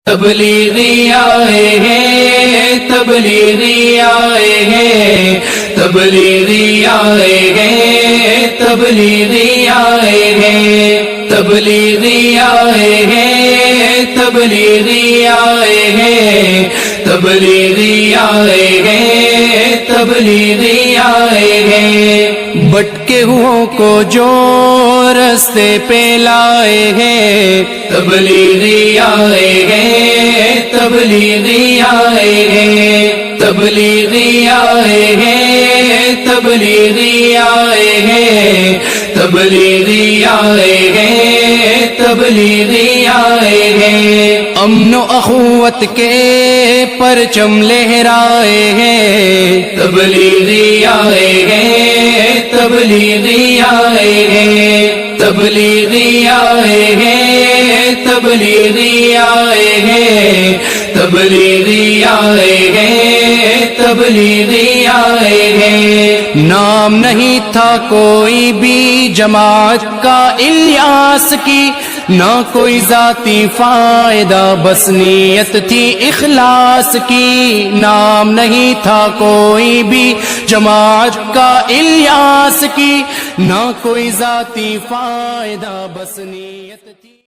تبلیغی آئے ہیں، تبلیغی آئے ہیں، تبلیغی آئے ہیں، تبلیغی آئے ہیں، تبلیغی آئے ہیں، تبلیغی آئے ہیں، تبلیغی آئے ہیں، تبلیغی آئے ہیں، بھٹکے ہوئوں کو جو رستے پہ لائے ہیں، تبلیغی آئے ہیں، تبلیغی آئے ہیں، تبلیغی آئے ہیں، تبلیغی آئے ہیں، تبلیغی آئے ہیں، تبلیغی آئے ہیں، امن و اخوت کے پرچم لہرائے ہیں، تبلیغی آئے ہیں، تبلیغی آئے ہیں، تبلیغی آئے ہیں، تبلیغی آئے ہیں، تبلیغی آئے ہیں، تبلیغی آئے ہیں، نام نہیں تھا کوئی بھی جماعت کا الیاس کی، نہ کوئی ذاتی فائدہ، بس نیت تھی اخلاص کی، نام نہیں تھا کوئی بھی جماعت کا الیاس کی، نہ کوئی ذاتی فائدہ، بس نیت تھی